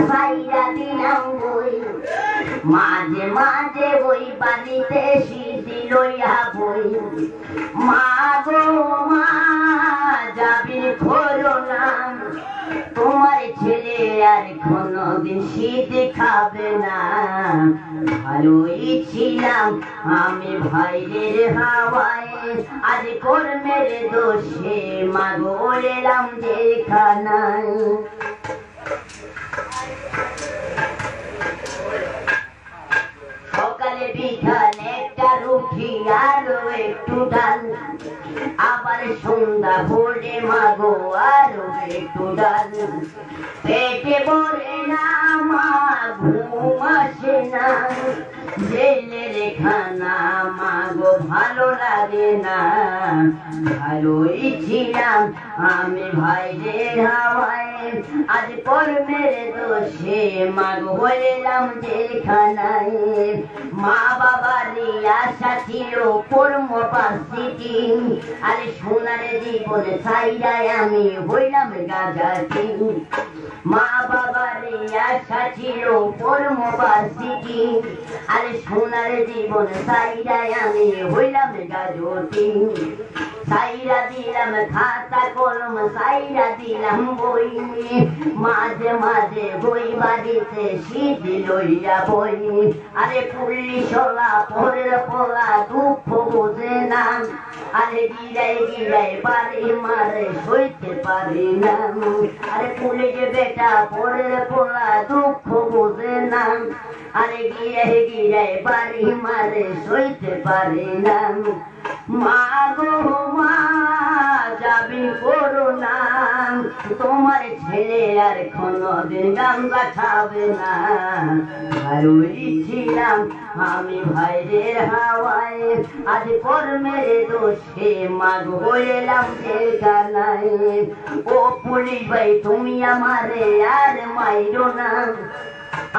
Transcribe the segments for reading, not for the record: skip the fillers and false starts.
সাইরা দিলাম বই মাঝে মাঝে ওই বাড়িতে সিঁড়ি লইয়া বই মা গো মা যাবি খোলো না তোমার ছেলে আর কোনদিন শীত খাবে না ভালোই ছিলাম আমি ভাইয়ের হাওয়ায় আজ কর্মের দোষে মা গো এলাম যেখানায় সকালে বিকালে একটা রুটি আরো একটু ডাল আবার সন্ধ্যা ভোরে মাগো আরো একটু ডাল পেটে ভরে না মা ঘুম আসে না জেলের খানা মাগো ভালো লাগে না ভালোই ছিলাম আমি ভাইদের হাওয়ায় আজ কর্মের দোষে মাগো হইলাম যেখানায় মা বাবার আশা ছিল কর্ম পাশিটি আরে সোনার জীবনে ছাইরায় আমি হইলাম গাজাটি মা বাবার আশা ছিল কর্ম পাশিটি আরে সোনার জীবন ছাইরায় আমি হইলাম গাজটি সাইরা দিলাম খাতা কলম সাইরা দিলাম বই মাঝে মাঝে বই বাড়িতে শীত লইয়া বই আরে পুলিশলা পরের পোলা দুঃখ বোঝে না আরে গিরাই গিরাই বাড়ি মারে সইতে পারি না আরে পুলিশ বেটা পরের পোলা দুঃখ বোঝে না আরে গিরাই গিরাই বাড়ি মারে সইতে পারি না মা গো মা যাবি করো না তোমার ছেলে আর কোনদিন গামছা খাবে না ভালোই ছিলাম আমি ভাইদের হাওয়ায় আজ কর্মের দোষে মা গো এলাম যেখানায় ও পুলিশ ভাই তুমি আমারে আর মাইরো না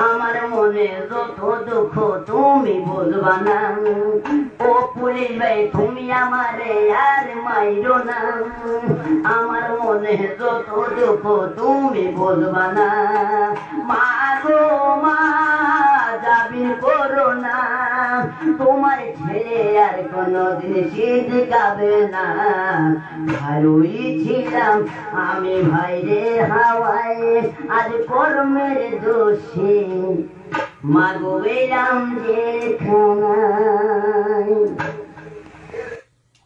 আমার মনে যত দুঃখ তুমি বুঝবা না ও পুলিশ ভাই তুমি আমারে আর মাইরো না আমার মনে যত দুঃখ তুমি বুঝবা না মা গো মা যাবি করো না তোমার ছেলে আর কোনদিন শীত খাবে না ভালোই ছিলাম আমি ভাইরে হাওয়ায় আজ কর্মের দোষে মা গো এলাম যেখানায়